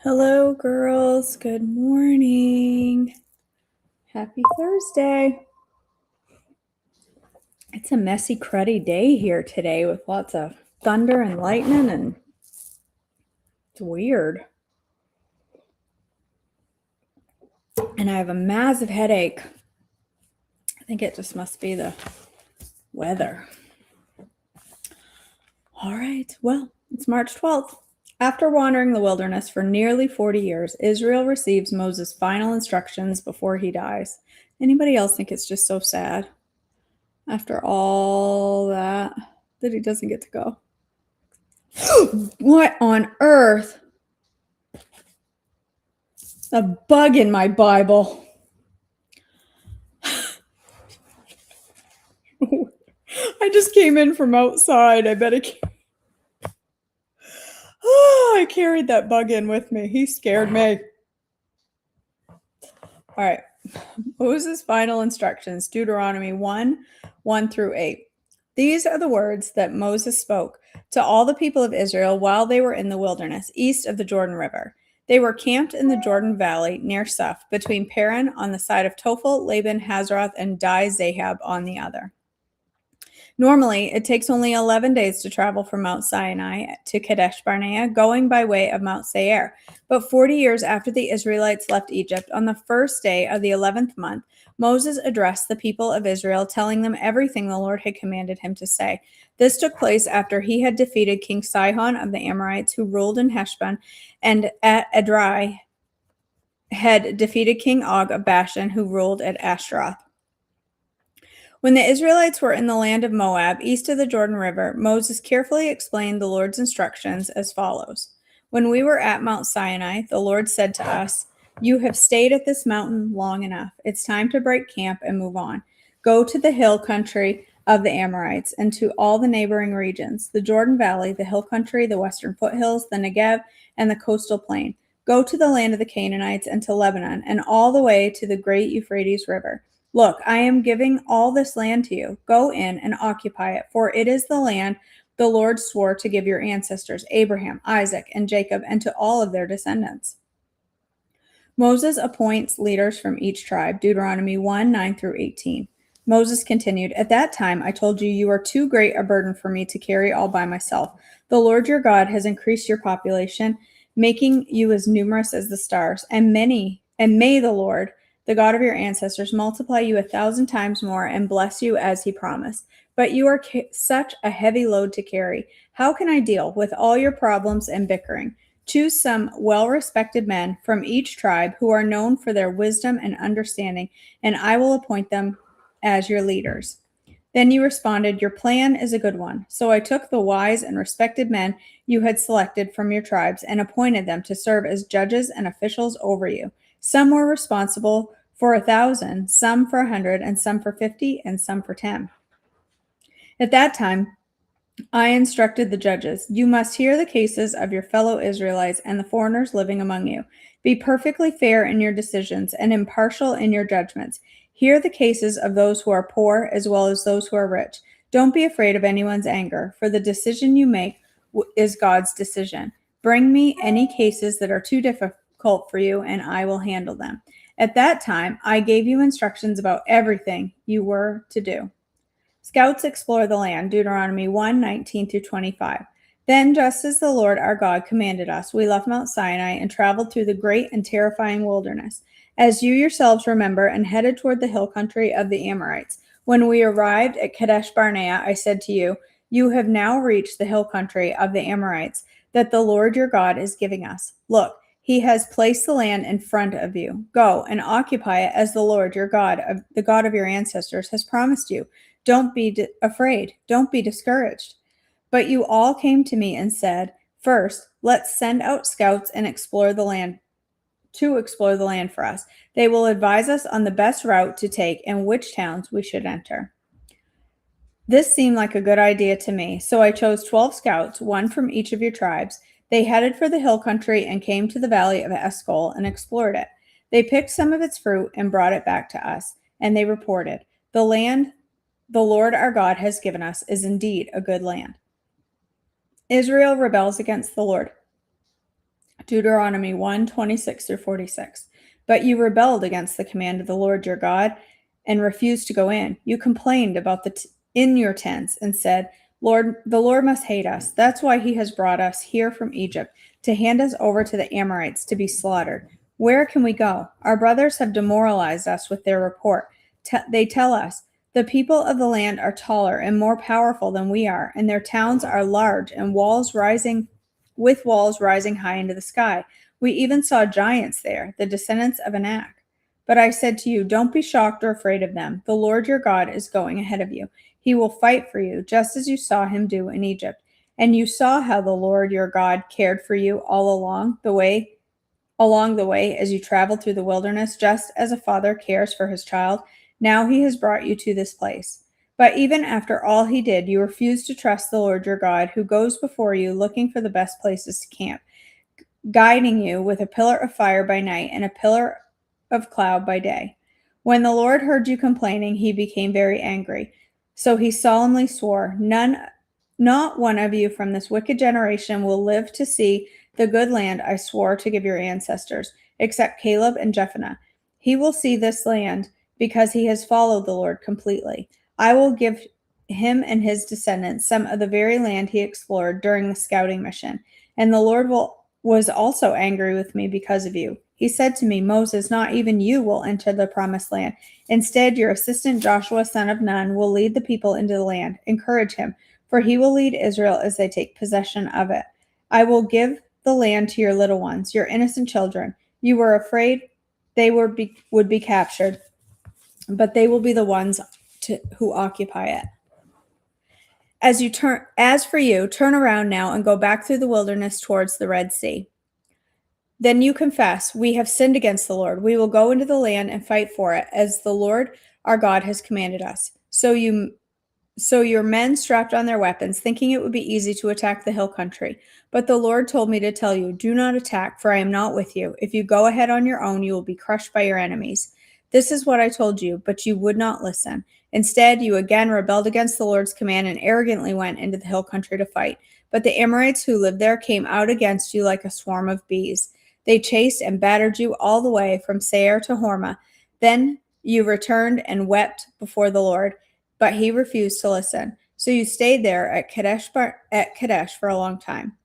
Hello, girls. Good morning. Happy Thursday. It's a messy, cruddy day here today with lots of thunder and lightning, and it's weird. And I have a massive headache. I think it just must be the weather. All right. Well, it's March 12th. After wandering the wilderness for nearly 40 years, Israel receives Moses' final instructions before he dies. Anybody else think it's just so sad? After all that he doesn't get to go. What on earth? A bug in my Bible. I just came in from outside. I bet it. Oh, I carried that bug in with me. He scared me. All right. Moses' final instructions, Deuteronomy 1 through 8. These are the words that Moses spoke to all the people of Israel while they were in the wilderness, east of the Jordan River. They were camped in the Jordan Valley near Suph, between Paran on the side of Tophel, Laban, Hazeroth, and Di-Zahab on the other. Normally, it takes only 11 days to travel from Mount Sinai to Kadesh Barnea, going by way of Mount Seir. But 40 years after the Israelites left Egypt, on the first day of the 11th month, Moses addressed the people of Israel, telling them everything the Lord had commanded him to say. This took place after he had defeated King Sihon of the Amorites, who ruled in Heshbon, and at Edrei had defeated King Og of Bashan, who ruled at Ashtaroth. When the Israelites were in the land of Moab, east of the Jordan River, Moses carefully explained the Lord's instructions as follows. When we were at Mount Sinai, the Lord said to us, "You have stayed at this mountain long enough. It's time to break camp and move on. Go to the hill country of the Amorites and to all the neighboring regions, the Jordan Valley, the hill country, the western foothills, the Negev, and the coastal plain. Go to the land of the Canaanites and to Lebanon, and all the way to the great Euphrates River. Look, I am giving all this land to you. Go in and occupy it, for it is the land the Lord swore to give your ancestors, Abraham, Isaac, and Jacob, and to all of their descendants." Moses appoints leaders from each tribe, Deuteronomy 1:9 through 18. Moses continued, "At that time I told you, you are too great a burden for me to carry all by myself. The Lord your God has increased your population, making you as numerous as the stars, and may the Lord, the God of your ancestors, multiply you 1,000 times more and bless you as he promised. But you are such a heavy load to carry. How can I deal with all your problems and bickering? Choose some well-respected men from each tribe who are known for their wisdom and understanding, and I will appoint them as your leaders." Then you responded, "Your plan is a good one." So I took the wise and respected men you had selected from your tribes and appointed them to serve as judges and officials over you. Some were responsible for 1,000, some for 100, and some for 50, and some for 10. At that time, I instructed the judges, "You must hear the cases of your fellow Israelites and the foreigners living among you. Be perfectly fair in your decisions and impartial in your judgments. Hear the cases of those who are poor as well as those who are rich. Don't be afraid of anyone's anger, for the decision you make is God's decision. Bring me any cases that are too difficult for you, and I will handle them." At that time, I gave you instructions about everything you were to do. Scouts explore the land, Deuteronomy 1:19 through 25. Then, just as the Lord our God commanded us, we left Mount Sinai and traveled through the great and terrifying wilderness, as you yourselves remember, and headed toward the hill country of the Amorites. When we arrived at Kadesh Barnea, I said to you, "You have now reached the hill country of the Amorites that the Lord your God is giving us. Look, he has placed the land in front of you. Go and occupy it as the Lord your God, the God of your ancestors, has promised you. Don't be afraid. Don't be discouraged." But you all came to me and said, "First, let's send out scouts and explore the land for us. They will advise us on the best route to take and which towns we should enter." This seemed like a good idea to me, so I chose 12 scouts, one from each of your tribes. They headed for the hill country and came to the valley of Eshcol and explored it. They picked some of its fruit and brought it back to us, and they reported, "The land the Lord our God has given us is indeed a good land." Israel rebels against the Lord. Deuteronomy 1:26-46. But you rebelled against the command of the Lord your God and refused to go in. You complained about in your tents and said, Lord, the Lord must hate us. That's why he has brought us here from Egypt to hand us over to the Amorites to be slaughtered. Where can we go? Our brothers have demoralized us with their report. They tell us, the people of the land are taller and more powerful than we are, and their towns are large and walls rising high into the sky. We even saw giants there, the descendants of Anak. But I said to you, don't be shocked or afraid of them. The Lord your God is going ahead of you. He will fight for you, just as you saw him do in Egypt. And you saw how the Lord your God cared for you all along the way as you traveled through the wilderness, just as a father cares for his child. Now he has brought you to this place. But even after all he did, you refused to trust the Lord your God, who goes before you looking for the best places to camp, guiding you with a pillar of fire by night and a pillar of cloud by day. When the Lord heard you complaining, he became very angry. So he solemnly swore, not one of you from this wicked generation will live to see the good land I swore to give your ancestors, except Caleb and Jephunneh. He will see this land because he has followed the Lord completely. I will give him and his descendants some of the very land he explored during the scouting mission. And the Lord was also angry with me because of you. He said to me, Moses, not even you will enter the promised land. Instead, your assistant Joshua, son of Nun, will lead the people into the land. Encourage him, for he will lead Israel as they take possession of it. I will give the land to your little ones, your innocent children. You were afraid they would be captured, but they will be the ones who occupy it. As for you, turn around now and go back through the wilderness towards the Red Sea. Then you confess, we have sinned against the Lord. We will go into the land and fight for it, as the Lord our God has commanded us. So your men strapped on their weapons, thinking it would be easy to attack the hill country. But the Lord told me to tell you, do not attack, for I am not with you. If you go ahead on your own, you will be crushed by your enemies. This is what I told you, but you would not listen. Instead, you again rebelled against the Lord's command and arrogantly went into the hill country to fight. But the Amorites who lived there came out against you like a swarm of bees. They chased and battered you all the way from Seir to Hormah. Then you returned and wept before the Lord, but he refused to listen. So you stayed there at Kadesh for a long time.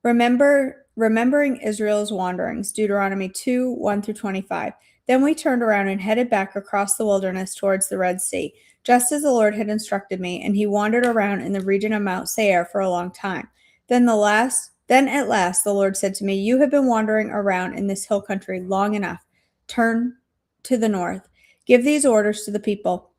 Remembering Israel's wanderings, Deuteronomy 2:1-25. Then we turned around and headed back across the wilderness towards the Red Sea, just as the Lord had instructed me, and he wandered around in the region of Mount Seir for a long time. Then at last the Lord said to me, you have been wandering around in this hill country long enough. Turn to the north. Give these orders to the people.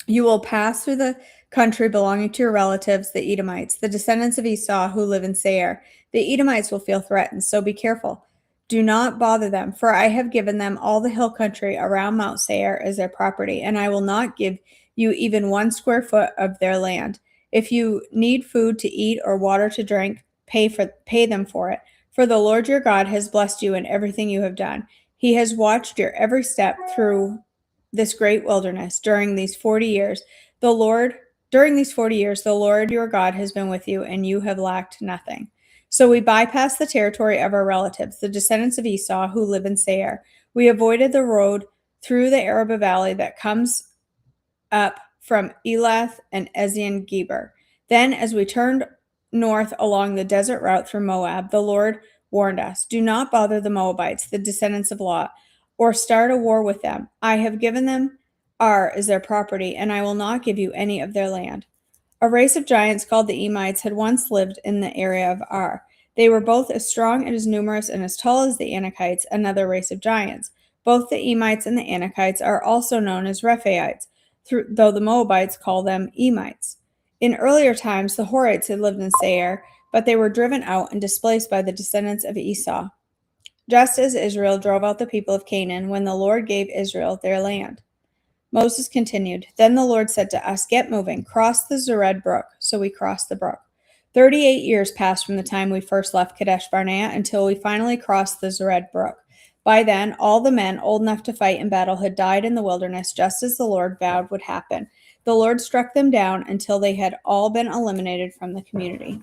You will pass through the country belonging to your relatives, the Edomites, the descendants of Esau who live in Seir. The Edomites will feel threatened, so be careful. Do not bother them, for I have given them all the hill country around Mount Seir as their property, and I will not give you even 1 square foot of their land. If you need food to eat or water to drink, pay them for it. For the Lord your God has blessed you in everything you have done. He has watched your every step through this great wilderness during these 40 years. The Lord your God has been with you, and you have lacked nothing. So we bypassed the territory of our relatives, the descendants of Esau who live in Seir. We avoided the road through the Arabah Valley that comes up from Elath and Ezion Geber. Then, as we turned north along the desert route through Moab, the Lord warned us, do not bother the Moabites, the descendants of Lot, or start a war with them. I have given them Ar as their property, and I will not give you any of their land. A race of giants called the Emites had once lived in the area of Ar. They were both as strong and as numerous and as tall as the Anakites, another race of giants. Both the Emites and the Anakites are also known as Rephaites, though the Moabites call them Emites. In earlier times, the Horites had lived in Seir, but they were driven out and displaced by the descendants of Esau, just as Israel drove out the people of Canaan when the Lord gave Israel their land. Moses continued, Then the Lord said to us, Get moving, cross the Zered brook. So we crossed the brook. 38 years passed from the time we first left Kadesh Barnea until we finally crossed the Zered brook. By then, all the men old enough to fight in battle had died in the wilderness, just as the Lord vowed would happen. The Lord struck them down until they had all been eliminated from the community.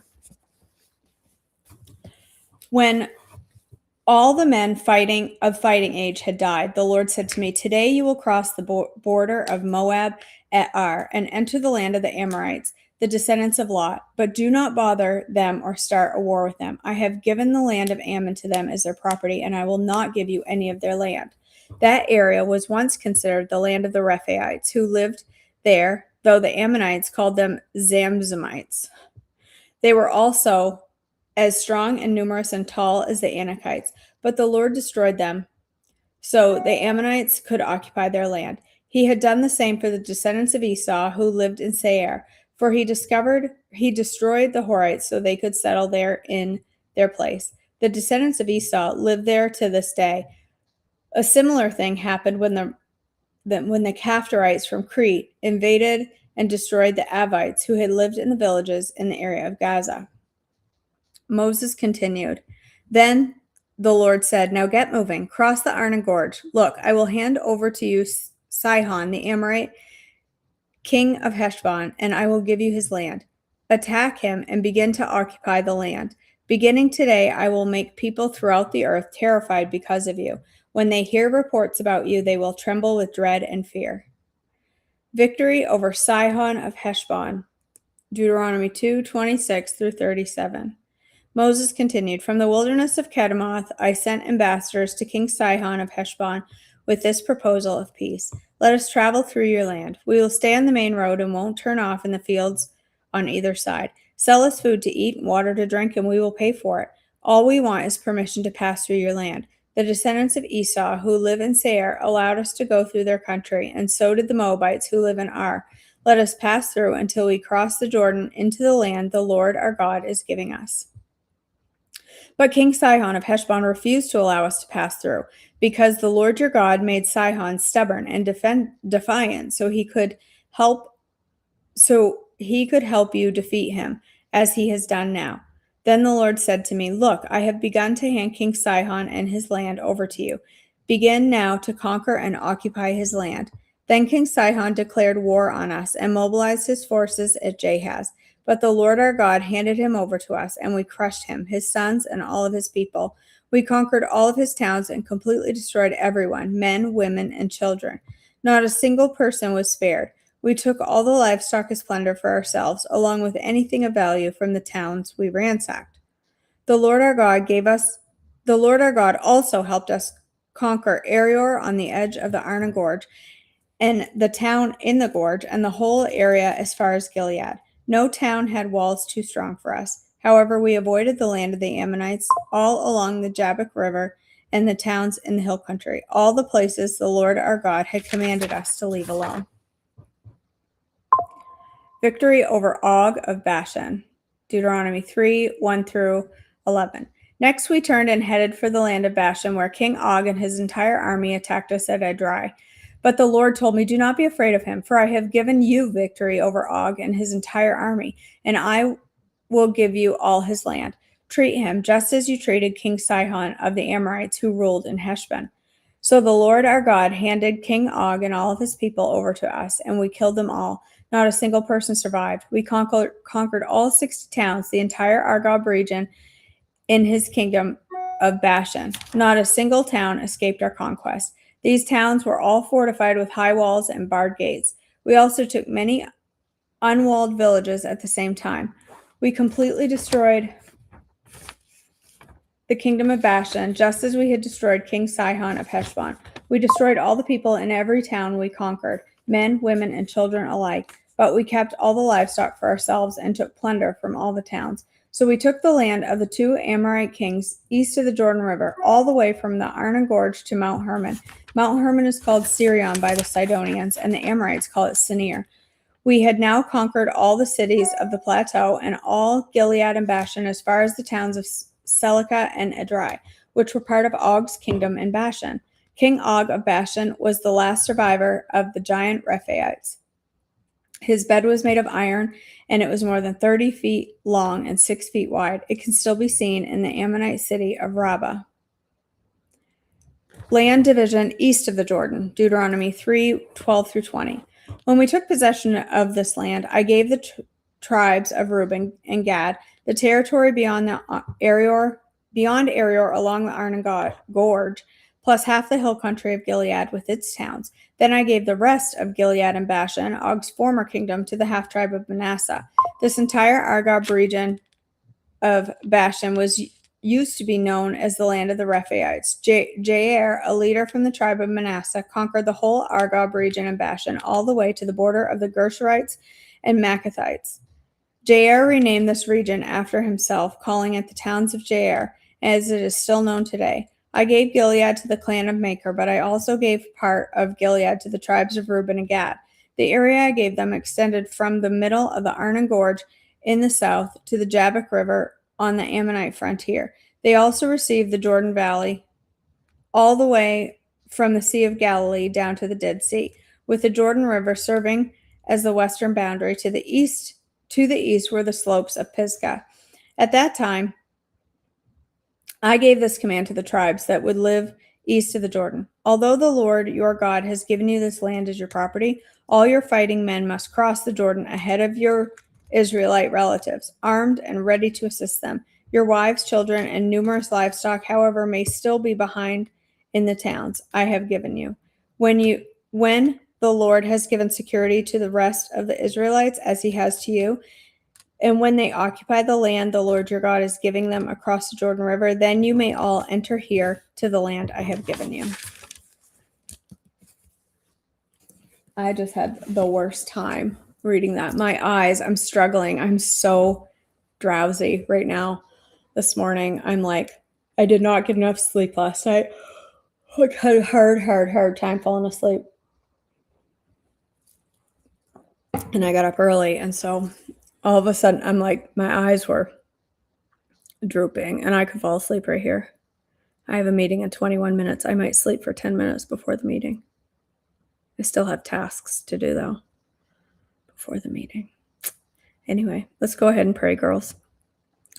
When All the men fighting age had died. The Lord said to me, "Today you will cross the border of Moab at Ar and enter the land of the Amorites, the descendants of Lot. But do not bother them or start a war with them. I have given the land of Ammon to them as their property, and I will not give you any of their land." That area was once considered the land of the Rephaites, who lived there, though the Ammonites called them Zamzamites. They were also as strong and numerous and tall as the Anakites, but the Lord destroyed them so the Ammonites could occupy their land. He had done the same for the descendants of Esau who lived in Seir, for he destroyed the Horites so they could settle there in their place. The descendants of Esau live there to this day. A similar thing happened when the Caphtorites from Crete invaded and destroyed the Avites who had lived in the villages in the area of Gaza. Moses continued. Then the Lord said, "Now get moving. Cross the Arnon Gorge. Look, I will hand over to you Sihon, the Amorite, king of Heshbon, and I will give you his land. Attack him and begin to occupy the land. Beginning today, I will make people throughout the earth terrified because of you. When they hear reports about you, they will tremble with dread and fear." Victory over Sihon of Heshbon. Deuteronomy 2:26 through 37. Moses continued, "From the wilderness of Kedemoth, I sent ambassadors to King Sihon of Heshbon with this proposal of peace. Let us travel through your land. We will stay on the main road and won't turn off in the fields on either side. Sell us food to eat and water to drink, and we will pay for it. All we want is permission to pass through your land. The descendants of Esau who live in Seir allowed us to go through their country, and so did the Moabites who live in Ar. Let us pass through until we cross the Jordan into the land the Lord our God is giving us." But King Sihon of Heshbon refused to allow us to pass through, because the Lord your God made Sihon stubborn and defiant, so he could help you defeat him, as he has done now. Then the Lord said to me, "Look, I have begun to hand King Sihon and his land over to you. Begin now to conquer and occupy his land." Then King Sihon declared war on us and mobilized his forces at Jahaz. But the Lord our God handed him over to us, and we crushed him, his sons, and all of his people. We conquered all of his towns and completely destroyed everyone, men, women, and children. Not a single person was spared. We took all the livestock as plunder for ourselves, along with anything of value from the towns we ransacked. The Lord our God also helped us conquer Arior on the edge of the Arnon Gorge, and the town in the gorge, and the whole area as far as Gilead. No town had walls too strong for us. However, we avoided the land of the Ammonites all along the Jabbok River and the towns in the hill country, all the places the Lord our God had commanded us to leave alone. Victory over Og of Bashan. Deuteronomy 3:1 through 11. Next we turned and headed for the land of Bashan, where King Og and his entire army attacked us at Edrei. But the Lord told me, "Do not be afraid of him, for I have given you victory over Og and his entire army, and I will give you all his land. Treat him just as you treated King Sihon of the Amorites who ruled in Heshbon." So the Lord our God handed King Og and all of his people over to us, and we killed them all. Not a single person survived. We conquered all 60 towns, the entire Argob region in his kingdom of Bashan. Not a single town escaped our conquest. These towns were all fortified with high walls and barred gates. We also took many unwalled villages at the same time. We completely destroyed the kingdom of Bashan, just as we had destroyed King Sihon of Heshbon. We destroyed all the people in every town we conquered, men, women, and children alike. But we kept all the livestock for ourselves and took plunder from all the towns. So we took the land of the two Amorite kings east of the Jordan River, all the way from the Arnon Gorge to Mount Hermon. Mount Hermon is called Sirion by the Sidonians, and the Amorites call it Sinir. We had now conquered all the cities of the plateau and all Gilead and Bashan as far as the towns of Selica and Edrei, which were part of Og's kingdom in Bashan. King Og of Bashan was the last survivor of the giant Rephaites. His bed was made of iron, and it was more than 30 feet long and 6 feet wide. It can still be seen in the Ammonite city of Rabbah. Land division east of the Jordan, Deuteronomy 3:12 through 20. When we took possession of this land, I gave the tribes of Reuben and Gad the territory beyond the Arior beyond Arior along the Arnon Gorge, plus half the hill country of Gilead with its towns. Then I gave the rest of Gilead and Bashan, Og's former kingdom, to the half tribe of Manasseh. This entire Argob region of Bashan used to be known as the land of the Rephaites. Jair, a leader from the tribe of Manasseh, conquered the whole Argob region of Bashan, all the way to the border of the Gershurites and Maccathites. Jair renamed this region after himself, calling it the towns of Jair, as it is still known today. I gave Gilead to the clan of Machir, but I also gave part of Gilead to the tribes of Reuben and Gad. The area I gave them extended from the middle of the Arnon Gorge in the south to the Jabbok River on the Ammonite frontier. They also received the Jordan Valley all the way from the Sea of Galilee down to the Dead Sea, with the Jordan River serving as the western boundary. To the east were the slopes of Pisgah. At that time, I gave this command to the tribes that would live east of the Jordan. Although the Lord your God has given you this land as your property, all your fighting men must cross the Jordan ahead of your Israelite relatives, armed and ready to assist them. Your wives, children, and numerous livestock, however, may still be behind in the towns I have given you. When the Lord has given security to the rest of the Israelites, as he has to you, and when they occupy the land the Lord your God is giving them across the Jordan River, then you may all enter here to the land I have given you. I just had the worst time reading that. My eyes, I'm struggling. I'm so drowsy right now. This morning, I'm like, I did not get enough sleep last night. I had a hard time falling asleep. And I got up early, and so all of a sudden, I'm like, my eyes were drooping, and I could fall asleep right here. I have a meeting in 21 minutes. I might sleep for 10 minutes before the meeting. I still have tasks to do, though, before the meeting. Anyway, let's go ahead and pray, girls.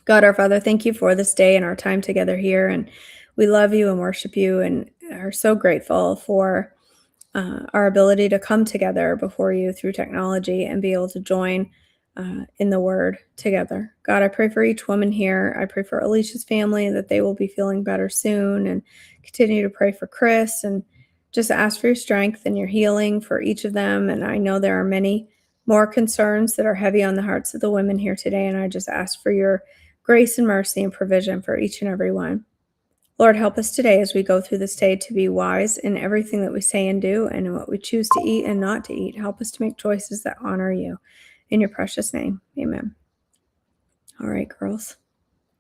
God, our Father, thank you for this day and our time together here, and we love you and worship you and are so grateful for our ability to come together before you through technology and be able to join in the word together. God, I pray for each woman here. I pray for Alicia's family that they will be feeling better soon, and continue to pray for Chris and just ask for your strength and your healing for each of them. And I know there are many more concerns that are heavy on the hearts of the women here today, and I just ask for your grace and mercy and provision for each and every one. Lord, help us today as we go through this day to be wise in everything that we say and do, and in what we choose to eat and not to eat. Help us to make choices that honor you. In your precious name, amen. All right, girls.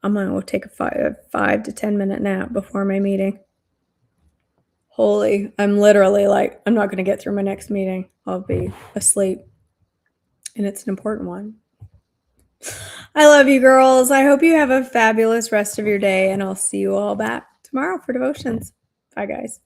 I'm going to go take a 5 to 10 minute nap before my meeting. I'm literally like, I'm not going to get through my next meeting. I'll be asleep. And it's an important one. I love you, girls. I hope you have a fabulous rest of your day, and I'll see you all back tomorrow for devotions. Bye, guys.